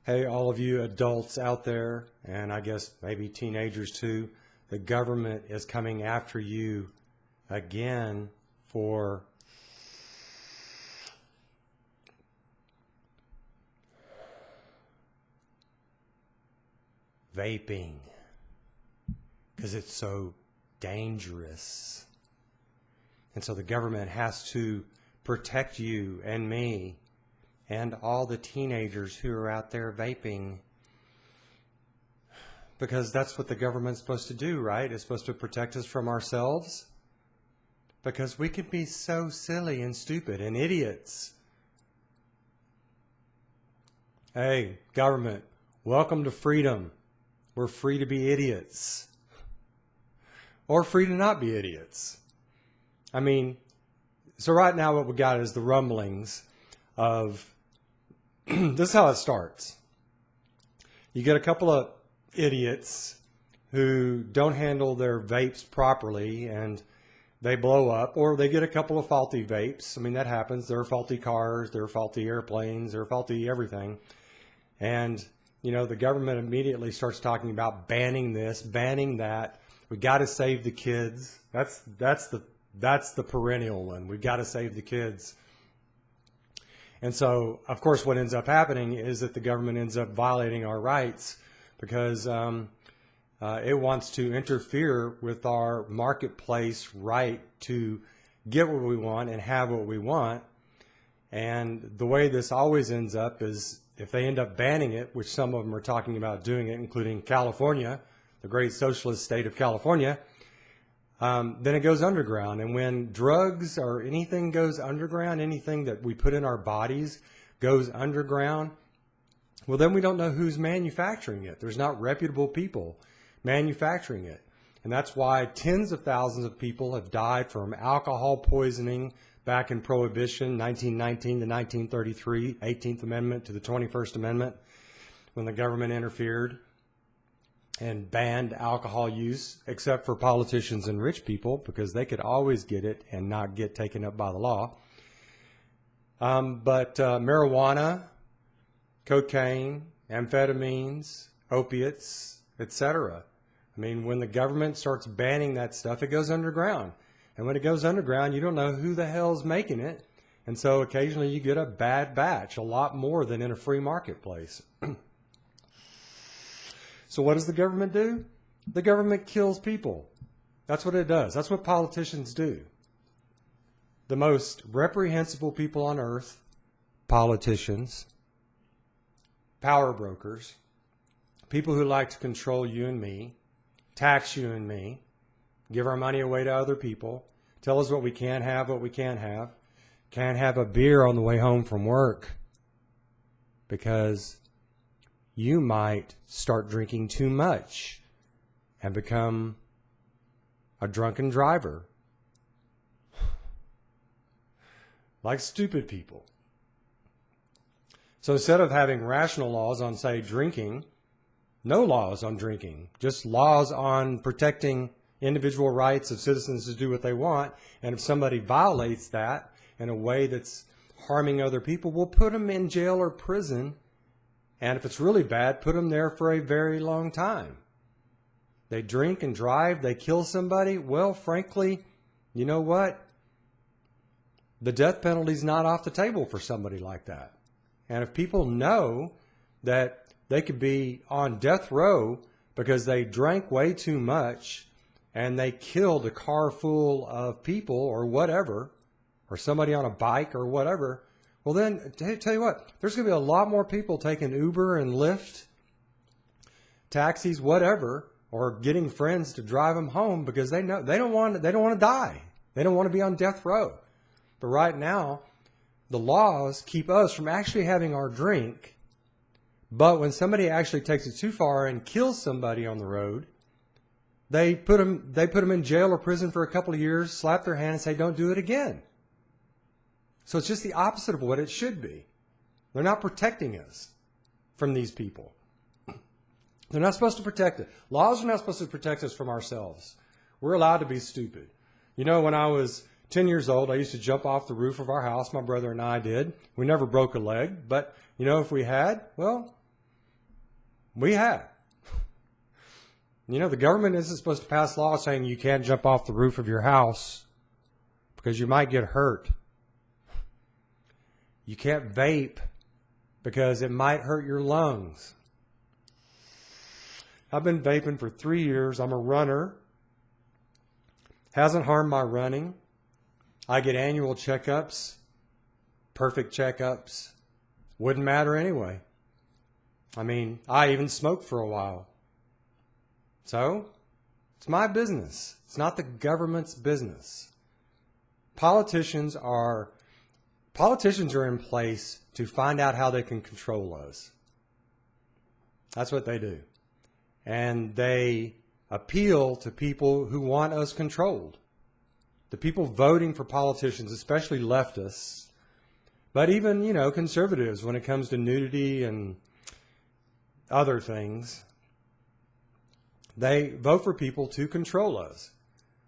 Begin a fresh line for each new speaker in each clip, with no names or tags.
Hey, all of you adults out there, and I guess maybe teenagers too, the government is coming after you again for vaping because it's so dangerous. And so the government has to protect you and me and all the teenagers who are out there vaping, because that's what the government's supposed to do, right? It's supposed to protect us from ourselves, because we can be so silly and stupid and idiots. Hey, government, welcome to freedom. We're free to be idiots, or free to not be idiots. I mean, so right now what we got is the rumblings of this is how it starts. You get a couple of idiots who don't handle their vapes properly and they blow up, or they get a couple of faulty vapes. I mean, that happens. There are faulty cars, there are faulty airplanes, there are faulty everything. And, you know, the government immediately starts talking about banning this, banning that. We got to save the kids. That's the perennial one. We've got to save the kids. And so, of course, what ends up happening is that the government ends up violating our rights because it wants to interfere with our marketplace right to get what we want and have what we want. And the way this always ends up is if they end up banning it, which some of them are talking about doing it, including California, the great socialist state of California, then it goes underground. And when drugs or anything goes underground, anything that we put in our bodies goes underground, well, then we don't know who's manufacturing it. There's not reputable people manufacturing it. And that's why tens of thousands of people have died from alcohol poisoning back in Prohibition, 1919 to 1933, 18th Amendment to the 21st Amendment, when the government interfered and banned alcohol use, except for politicians and rich people, because they could always get it and not get taken up by the law. But marijuana, cocaine, amphetamines, opiates, etc. I mean, when the government starts banning that stuff, it goes underground. And when it goes underground, you don't know who the hell's making it. And so occasionally you get a bad batch, a lot more than in a free marketplace. So what does the government do? The government kills people. That's what it does. That's what politicians do. The most reprehensible people on earth, politicians, power brokers, people who like to control you and me, tax you and me, give our money away to other people, tell us what we can have, what we can't have. Can't have a beer on the way home from work because you might start drinking too much and become a drunken driver. Like stupid people. So instead of having rational laws on, say, drinking, no laws on drinking, just laws on protecting individual rights of citizens to do what they want. And if somebody violates that in a way that's harming other people, we'll put them in jail or prison. And if it's really bad, put them there for a very long time. They drink and drive, they kill somebody. Well, frankly, you know what? The death penalty's not off the table for somebody like that. And if people know that they could be on death row because they drank way too much and they killed a car full of people or whatever, or somebody on a bike or whatever, well, then, tell you what, there's going to be a lot more people taking Uber and Lyft, taxis, whatever, or getting friends to drive them home because they know they don't want to die. They don't want to be on death row. But right now, the laws keep us from actually having our drink. But when somebody actually takes it too far and kills somebody on the road, they put them in jail or prison for a couple of years, slap their hand and say, don't do it again. So it's just the opposite of what it should be. They're not protecting us from these people. They're not supposed to protect us. Laws are not supposed to protect us from ourselves. We're allowed to be stupid. You know, when I was 10 years old, I used to jump off the roof of our house. My brother and I did. We never broke a leg. But, you know, if we had, well, We have. You know, the government isn't supposed to pass laws saying you can't jump off the roof of your house because you might get hurt. You can't vape because it might hurt your lungs. I've been vaping for 3 years. I'm a runner. Hasn't harmed my running. I get annual checkups, perfect checkups. Wouldn't matter anyway. I mean, I even smoked for a while. So, it's my business. It's not the government's business. Politicians are in place to find out how they can control us. That's what they do. And they appeal to people who want us controlled. The people voting for politicians, especially leftists, but even, conservatives when it comes to nudity and other things, they vote for people to control us.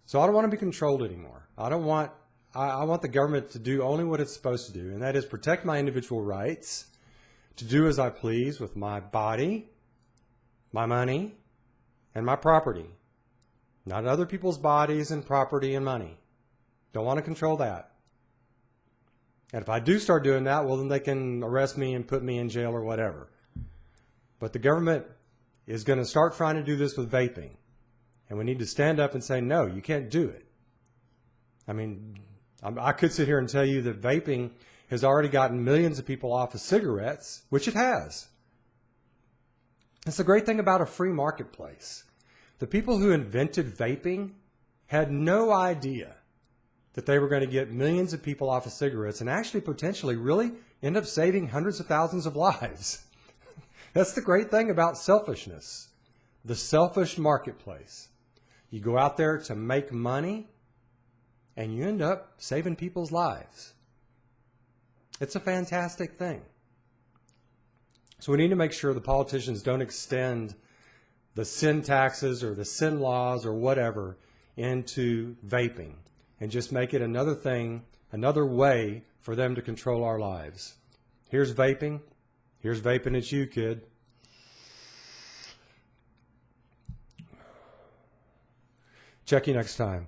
So I don't want to be controlled anymore. I want the government to do only what it's supposed to do, and that is protect my individual rights, to do as I please with my body, my money, and my property. Not other people's bodies and property and money. Don't want to control that. And if I do start doing that, well, then they can arrest me and put me in jail or whatever. But the government is going to start trying to do this with vaping. And we need to stand up and say, no, you can't do it. I mean, I could sit here and tell you that vaping has already gotten millions of people off of cigarettes, which it has. It's the great thing about a free marketplace. The people who invented vaping had no idea that they were going to get millions of people off of cigarettes and actually potentially really end up saving hundreds of thousands of lives. That's the great thing about selfishness, the selfish marketplace. You go out there to make money, and you end up saving people's lives. It's a fantastic thing. So we need to make sure the politicians don't extend the sin taxes or the sin laws or whatever into vaping and just make it another thing, another way for them to control our lives. Here's vaping. Here's vaping at you, kid. Check you next time.